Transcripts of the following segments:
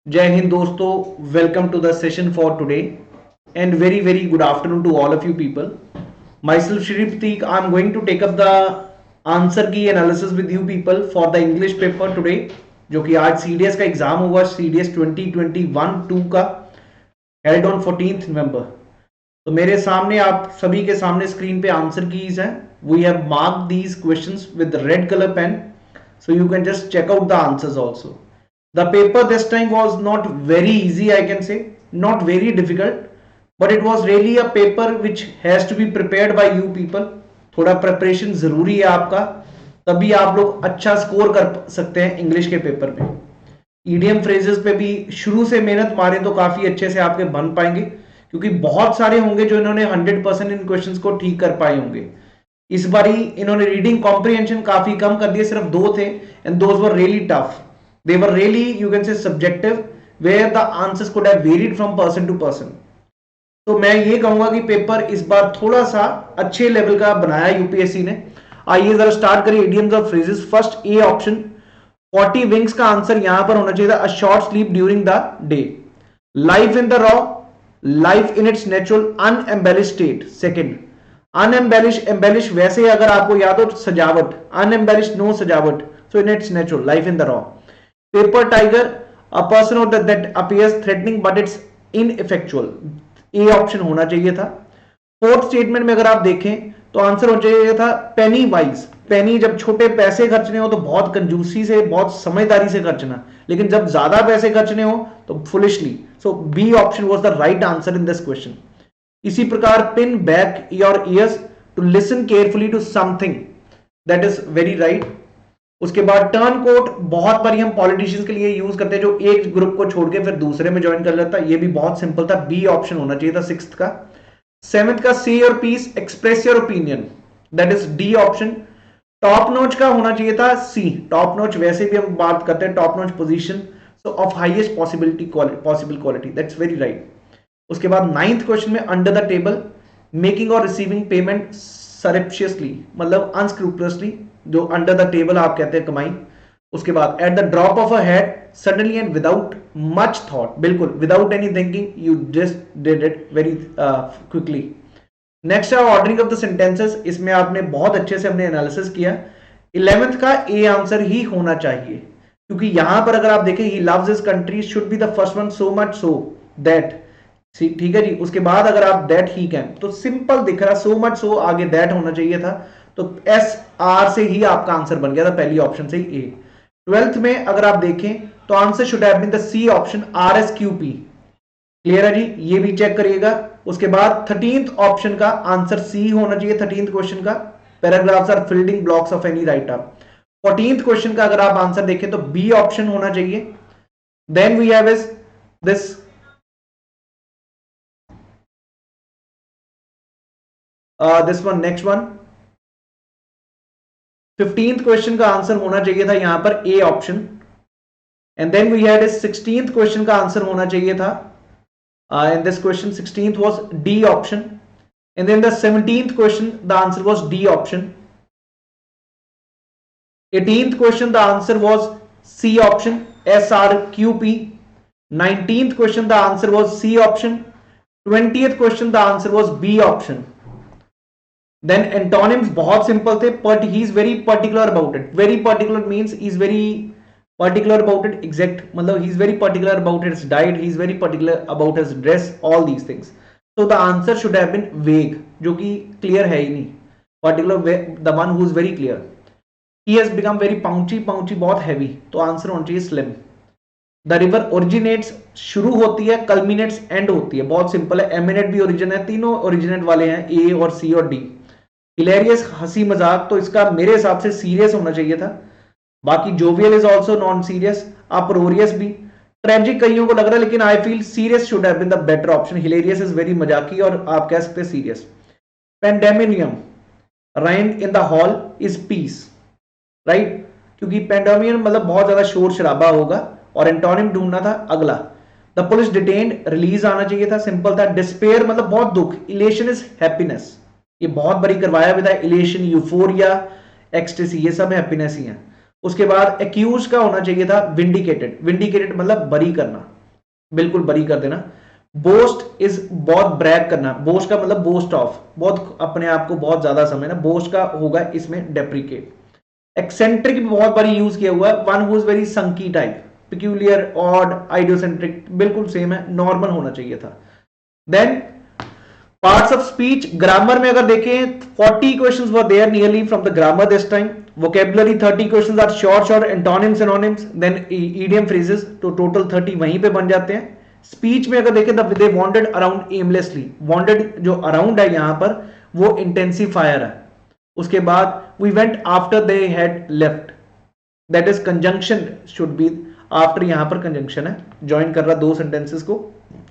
Jai Hind dosto, welcome to the session for today and very good afternoon to all of you people. Myself Shri Prateek, I am going to take up the answer key analysis with you people for the English paper today जो कि आज CDS का exam हुआ CDS 2021-2 का held on 14th November. तो मेरे सामने आप सभी के सामने स्क्रीन पे आंसर कीज हैं. We have marked these questions with red colour pen so you can just check out the answers also. The paper this time was not very easy, I can say, not very difficult, but it was really a paper which has to be prepared by you people. थोड़ा preparation जरूरी है आपका, तभी आप लोग अच्छा score कर सकते हैं इंग्लिश के पेपर पे. ईडीएम फ्रेजेस पे भी शुरू से मेहनत मारें तो काफी अच्छे से आपके बन पाएंगे, क्योंकि बहुत सारे होंगे जो इन्होंने 100% इन क्वेश्चंस को ठीक कर पाए होंगे. इस बार ही इन्होंने रीडिंग कॉम्प्रिहेंशन काफी कम कर दिए, सिर्फ 2 थे and those were really tough. They were really you can say subjective where the answers could have varied from person to person. तो मैं ये कहूंगा कि पेपर इस बार थोड़ा सा अच्छे लेवल का बनाया यूपीएससी ने. आइए जरा स्टार्ट करिए इडियम्स और phrases. First A option 40 winks का आंसर यहां पर होना चाहिए था. A short sleep during the day. Life in the raw, life in its natural unembellished state. Second unembellished, embellished वैसे अगर आपको याद हो सजावट, अनएम्बेलिश नो सजावट, so in its natural life in the raw. Paper tiger, a person और that appears threatening but it's ineffectual. A option होना चाहिए था. फोर्थ स्टेटमेंट में अगर आप देखें तो आंसर होना चाहिए था पेनी वाइज. पेनी, जब छोटे पैसे खर्चने हो तो बहुत कंजूसी से, बहुत समझदारी से खर्चना, लेकिन जब ज्यादा पैसे खर्चने हो तो foolishly. So B option was the right answer in this question. इसी प्रकार pin back your ears to listen carefully to something, that is very right. उसके बाद टर्न कोट बहुत बार हम पॉलिटिशियंस के लिए यूज करते हैं जो एक ग्रुप को छोड़ के फिर दूसरे में ज्वाइन कर लेता है. ये भी बहुत सिंपल था. बी ऑप्शन होना चाहिए था सिक्स्थ का. सेवेंथ का say your piece, express your opinion, that is D option. Top notch का होना चाहिए था सी. टॉप नॉच वैसे भी हम बात करते हैं top notch position, so of highest possible quality, that's very right. उसके बाद नाइन्थ क्वेश्चन में अंडर द टेबल, मेकिंग और रिसीविंग पेमेंट सरप्शियसली, मतलब अनस्क्रूपुलसली, जो अंडर द टेबल आप कहते हैं कमाई. उसके बाद at the drop of a hat, suddenly and without much thought, बिल्कुल without any thinking, you just did it very quickly. Next है ऑर्डरिंग ऑफ द सेंटेंसेस. इसमें आपने बहुत अच्छे से हमने एनालिसिस किया. 11th का ए आंसर ही होना चाहिए, क्योंकि यहां पर अगर आप देखें he loves his country should be the first one, so much so that. ठीक है जी. उसके बाद अगर आप दैट ही कैन, तो सिंपल दिख रहा, सो मच सो आगे दैट होना चाहिए था, तो एस आर से ही आपका आंसर बन गया था, पहली ऑप्शन से ही ए. 12th में अगर आप देखें तो answer should have been the C option, R S Q P. Clear है जी, ये भी चेक करिएगा. उसके बाद 13th ऑप्शन का आंसर सी होना चाहिए. 13th क्वेश्चन का paragraphs are building blocks of any writer. 14th question का अगर आप आंसर देखें तो बी ऑप्शन होना चाहिए. Then we have is this this one, next one. 15th question का आंसर होना चाहिए था यहां पर A option. And then we had 16th question का आंसर होना चाहिए था in this question. 16th was D option. And then the 17th question the answer was D option. 18th question the answer was C option, S R Q P. 19th question the answer was C option. 20th question the answer was B option. Then antonyms बहुत simple थे, but he is very particular about it. Very particular means is very particular about it. Exact मतलब he is very particular about his diet, he is very particular about his dress, all these things. So the answer should have been vague, जो कि clear है ही नहीं. Particular the one who is very clear. He has become very पाउंची, पाउंची बहुत heavy, तो answer होना चाहिए slim. The river originates शुरू होती है, कल्मिनेट्स एंड होती है. बहुत सिंपल है. एमिनेट भी ओरिजिन है, तीनों ओरिजिनेट वाले हैं, ए और सी और डी. हिलेरियस हंसी मजाक, तो इसका मेरे हिसाब से सीरियस होना चाहिए था. बाकी jovial is also non serious. Uproarious भी. ट्रेजिक कईयों को लग रहा है, लेकिन I feel serious should have been the better option. Hilarious is very मजाकी और आप कह सकते हैं serious. Pandemonium reign in the hall is peace, right, क्योंकि पेंडेमियम मतलब बहुत ज्यादा शोर शराबा होगा. और एंटोनिम ढूंढना था अगला. द पुलिस डिटेन्ड, रिलीज आना चाहिए था, सिंपल था. डिस्पेयर मतलब बहुत दुख. इलेशन इज हैप्पीनेस, ये बहुत बड़ी करवाया भी था. इलेशन, यूफोरिया, एक्सटेसी, ये सब हैप्पीनेस ही है. उसके बाद एक्यूज का होना चाहिए था विंडिकेटेड. विंडिकेटेड मतलब बरी करना. बिल्कुल बरी कर देना। बोस्ट इज बहुत ब्रैग करना, बोस्ट का मतलब बोस्ट ऑफ, बहुत अपने आप को बहुत ज्यादा समझना, बोस्ट का होगा इसमें डेप्रिकेट। एक्सेंट्रिक भी बहुत बारी यूज किया हुआ है, वन हु इज वेरी संकी टाइप, पिक्यूलियर, ऑड, आइडियोसेंट्रिक, बिल्कुल सेम है, नॉर्मल होना चाहिए था। Then parts of speech, grammar में अगर देखें 40 questions were there nearly from the grammar this time. Vocabulary 30 questions are short antonyms synonyms, then idiom phrases, तो टोटल 30 वहीं पे बन जाते हैं। स्पीच में अगर देखें they wandered around aimlessly, wandered जो अराउंड है यहां पर वो इंटेंसिफायर है। उसके बाद we went after they had left, that is conjunction should be after, यहां पर कंजंक्शन है, ज्वाइन कर रहा दो सेंटेंसेस को।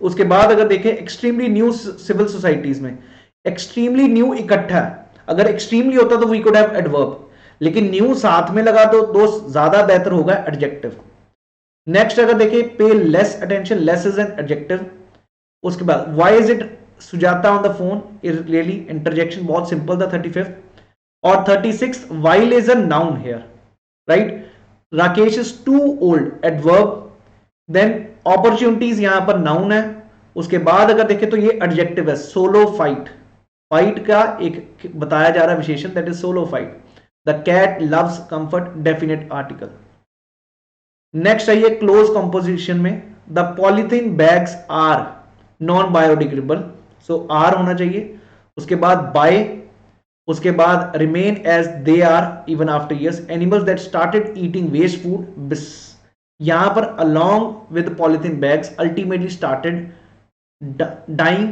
उसके बाद अगर देखें एक्सट्रीमली न्यू सिविल सोसाइटीज में, एक्सट्रीमली न्यू इकट्ठा है, अगर एक्सट्रीमली होता तो वी कुड हैव एडवर्ब, लेकिन न्यू साथ में लगा दो ज्यादा बेहतर होगा एडजेक्टिव। नेक्स्ट अगर देखें पे less attention, less is an adjective. उसके बाद why is it Sujata on the phone is really interjection, बहुत सिंपल था 35th। और 36 while is a noun here, right? Rakesh is too old, adverb। then opportunities यहां पर noun है। उसके बाद अगर देखें तो ये adjective है, solo fight, fight का एक बताया जा रहा है विशेषण, that is solo fight। the cat loves comfort, definite article। Next आइए क्लोज कंपोजिशन में, the polythene bags are non biodegradable, so R होना चाहिए। उसके बाद by, उसके बाद remain as they are even after years, animals that started eating waste food, यहां पर along with polythene bags ultimately started dying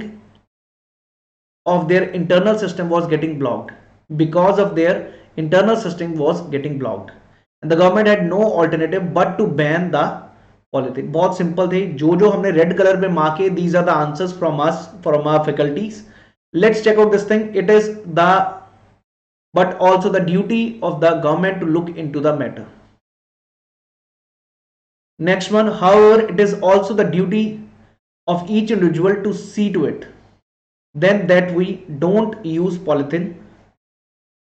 of their internal system was getting blocked, because of their internal system was getting blocked and the government had no alternative but to ban the polythene। बहुत simple थे, जो हमने red colour पे mark किए, these are the answers from us, from our faculties। let's check out this thing, it is the but also the duty of the government to look into the matter। next one, however it is also the duty of each individual to see to it then that we don't use polythene।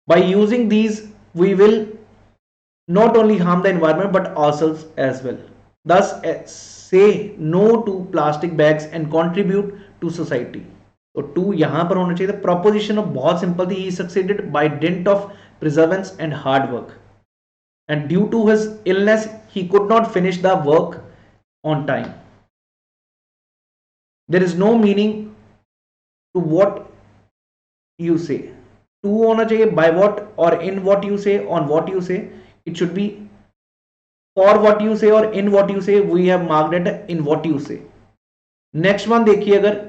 by using these we will not only harm the environment but ourselves as well, thus say no to plastic bags and contribute to society। तो 2 यहां पर होना चाहिए था। Proposition बहुत simple थी, he succeeded by dint of perseverance and hard work and due to his illness he could not finish the work on time. There is no meaning to what you say, to होना चाहिए by what और in what you say, on what you say, it should be for what you say और in what you say, we have marked it in what you say. Next one देखिए, अगर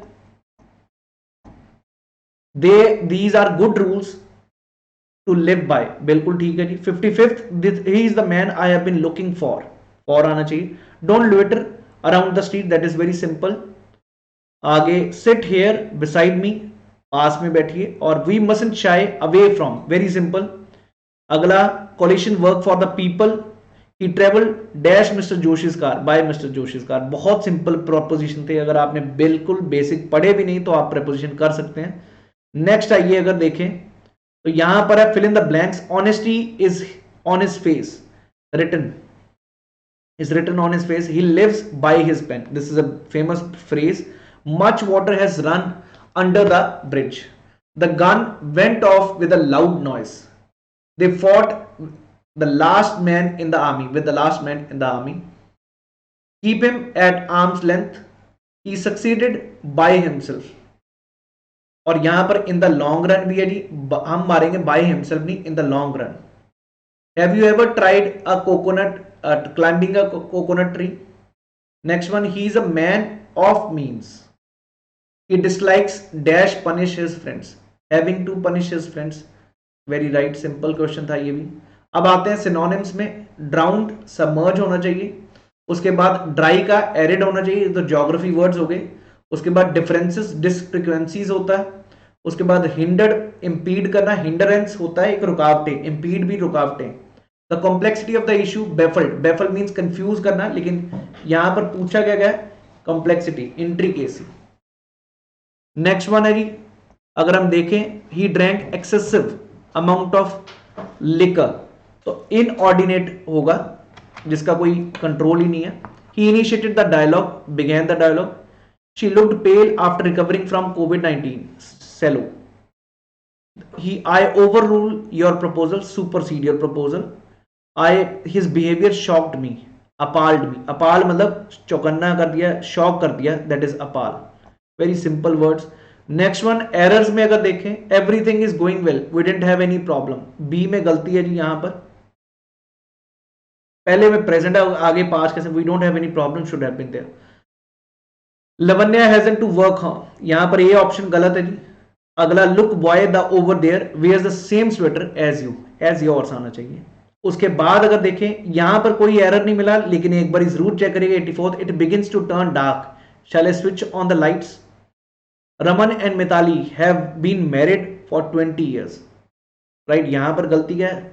these are good rules to live by, बिल्कुल ठीक है जी। 55th, he is the man I have been looking for आना चाहिए। don't loiter around the street, that is very simple। आगे sit here beside me, पास में बैठिए। और we mustn't shy away from, very simple। अगला coalition work for the people, he traveled dash Mr. जोशी's car, by Mr. जोशी's car, बहुत simple proposition थे, अगर आपने बिल्कुल बेसिक पढ़े भी नहीं तो आप प्रोपोजिशन कर सकते हैं। नेक्स्ट आइए, अगर देखें तो यहां पर है fill in the blanks, honesty is on his face written, is written on his face, he lives by his pen, this is a famous phrase। much water has run under the bridge, the gun went off with a loud noise, they fought the last man in the army, with the last man in the army, keep him at arm's length, he succeeded by himself। और यहां पर इन the long run भी है जी, हम मारेंगे by himself नहीं, in the long run. Have you ever tried a coconut, climbing a coconut tree. Next one, he is a man of means, he dislikes dash punish his friends, having to punish his friends, very right, simple question था ये भी। अब आते हैं synonyms में, drowned submerge होना चाहिए, उसके बाद ड्राई का एरिड होना चाहिए, तो ज्योग्राफी वर्ड्स हो गए। उसके बाद डिफरेंसेस डिसफ्रीक्वेंसीज होता है। उसके बाद हिंडर्ड, इंपीड करना, हिंडरेंस होता है एक रुकावटें, इंपीड भी रुकावटें। The complexity of the issue, baffled, baffle means confuse करना, लेकिन यहां पर पूछा क्या गया, कॉम्प्लेक्सिटी, इंट्रिकेसी। नेक्स्ट वन है जी, अगर हम देखें, he drank excessive amount of liquor, तो इनऑर्डिनेट होगा जिसका कोई कंट्रोल ही नहीं है। He initiated the dialogue, began the dialogue. She looked pale after recovering from COVID-19. Cello. I overrule your proposal, supersede your proposal. His behavior shocked me, appalled me. Appall मतलब चौकन्ना कर दिया, shock कर दिया, that is appall. Very simple words. Next one, errors में अगर देखें, everything is going well, we didn't have any problem. B में गलती है जी यहाँ पर. पहले में present है, आगे past कैसे, we don't have any problem should have been there. Lavanya hasn't to work, हाँ यहाँ पर ये ऑप्शन गलत है जी. अगला look boy the over there wears the same sweater as you, as yours आना चाहिए. उसके बाद अगर देखें यहां पर कोई एरर नहीं मिला, लेकिन एक बार जरूर चेक करिएगा. 84th, it begins to turn dark, shall I switch on the lights. Raman and Mitali have been married for 20 years. Right, यहां पर गलती क्या है,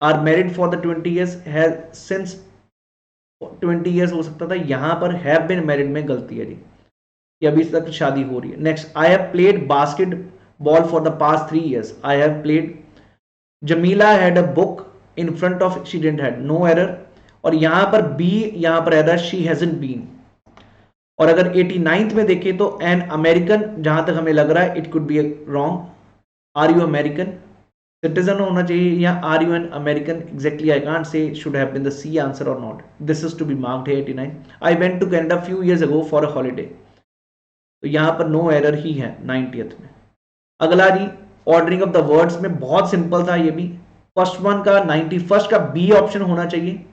are married for the 20 years, has since 20 years हो सकता था, यहां पर हैव बीन मैरिड में गलती है जी, कि अभी तक शादी हो रही है. Next, I have played basketball for the past 3 years. I have played. Jamila had a book in front of, she didn't had, no error. और यहां पर बी, यहां पर एरर, शी हैजंट बीन. और अगर 89th में देखें तो एन अमेरिकन, जहां तक हमें लग रहा है it could be wrong. Are you American citizen होना चाहिए, या are you an American. Exactly I can't say should have been the C answer और not. This is to be marked है 89. I went to Canada few years ago for a holiday. तो यहां पर no error ही है 90th में. अगला जी, ordering of the words में बहुत सिंपल था ये भी. फर्स्ट वन का 91st का बी ऑप्शन होना चाहिए,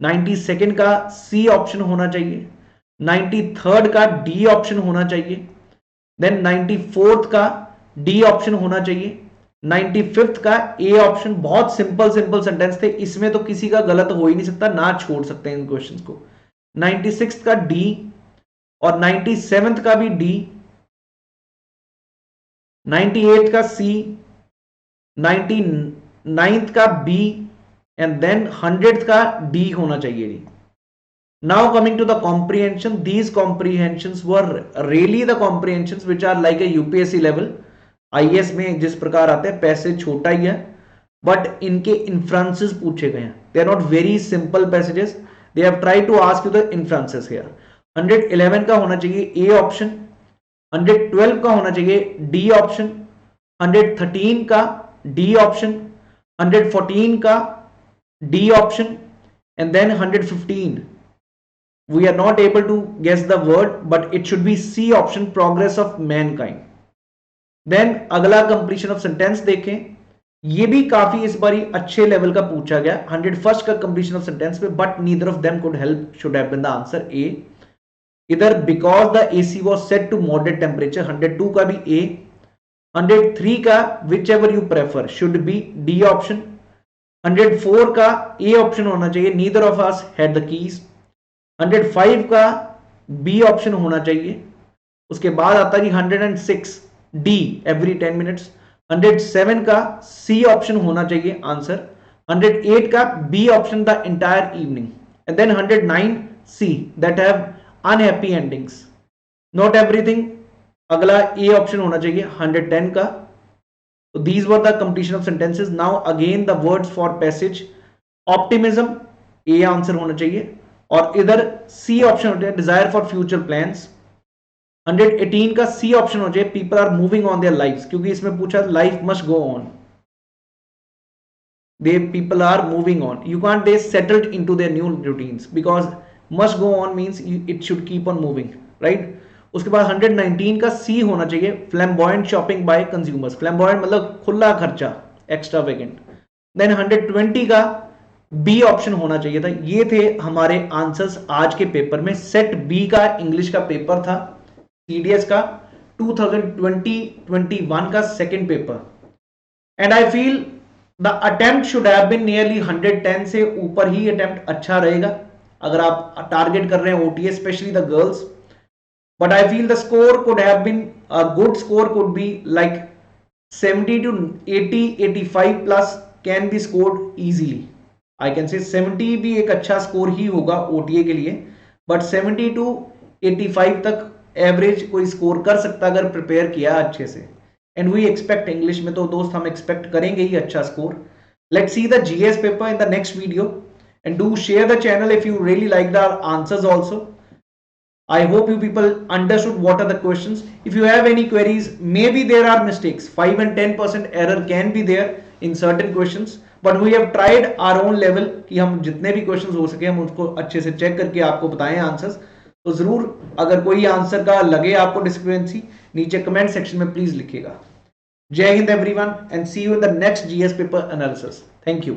92nd का सी ऑप्शन होना चाहिए, 93rd का डी ऑप्शन होना चाहिए, देन 94th का डी ऑप्शन होना चाहिए, 95th का ए ऑप्शन. बहुत सिंपल सिंपल सेंटेंस थे, इसमें तो किसी का गलत हो ही नहीं सकता, ना छोड़ सकते हैं इन क्वेश्चंस को. 96th का डी और 97th का भी डी, 98th का सी, 99th का बी, एंड देन 100th का डी होना चाहिए जी. Now coming to the comprehension, these comprehensions were really the comprehensions which are like a UPSC level. IAS में जिस प्रकार आते हैं, पैसेज छोटा ही है, बट इनके इन्फ्रेंसेस पूछे गए हैं. They are not very simple passages, they have tried to ask you the inferences here. 111 का होना चाहिए ए ऑप्शन, 112 का होना चाहिए डी ऑप्शन, 113 का डी ऑप्शन, 114 का D option, and then 115. We are not able to guess the word, but it should be C option, progress of mankind. Then अगला completion of sentence देखें, ये भी काफी इस बारी अच्छे लेवल का पूछा गया. 101st का कंप्लीशन ऑफ सेंटेंस पे, but neither of them could help, should have been the answer A. इधर because the AC was set to moderate temperature, 102 का भी ए. 103 का whichever you prefer should be D option. 104 का A option होना चाहिए, neither of us had the keys. 105 का B option होना चाहिए. उसके बाद आता है 106 डी, एवरी 10 minutes. 107 का सी ऑप्शन होना चाहिए आंसर. 108 का B option, the entire evening. And then 109 C, that have unhappy endings, not everything. अगला ए ऑप्शन होना चाहिए 110 का. तो these were the completion of sentences. Now again the words for passage, optimism A answer होना चाहिए, और इधर C option होता है डिजायर फॉर फ्यूचर प्लान्स. 118 का सी ऑप्शन हो जाए, people are moving on their lives, क्योंकि इसमें पूछा life must go on, they people are moving on. You can't they settled into their new routines, because must go on means it should keep on moving, right? उसके बाद 119 का सी होना चाहिए, flamboyant shopping by consumers. flamboyant मतलब खुला खर्चा, extravagant. then 120 का B option होना चाहिए था. ये थे हमारे आंसर्स आज के पेपर में. सेट बी का इंग्लिश का पेपर था, सीडीएस का 2020-21 का second paper. And I feel the attempt should have been nearly 110 से ऊपर ही अटेम्प्ट अच्छा रहेगा अगर आप टारगेट कर रहे हैं OTA, specially the girls. But I feel the score could have been, a good score could be like 70 to 80, 85 plus can be scored easily. I can say 70 भी एक अच्छा स्कोर ही होगा ओटीए के लिए, बट 70 to 85 तक average कोई score कर सकता अगर प्रिपेयर किया अच्छे से. एंड वी एक्सपेक्ट, इंग्लिश में तो दोस्त हम एक्सपेक्ट करेंगे ही अच्छा score. Let's see the GS paper in the next video. and do share the channel if you really like the answers also. I hope you people understood what are the questions. If you have any queries, maybe there are mistakes, 5 and 10% error can be there in certain questions, but we have tried our own level कि हम जितने भी questions हो सके हम उसको अच्छे से चेक करके आपको बताएं आंसर्स. तो जरूर अगर कोई आंसर का लगे आपको डिस्क्रिपेंसी, नीचे कमेंट सेक्शन में प्लीज लिखिएगा. Jai Hind everyone and see you in the next GS paper analysis. Thank you.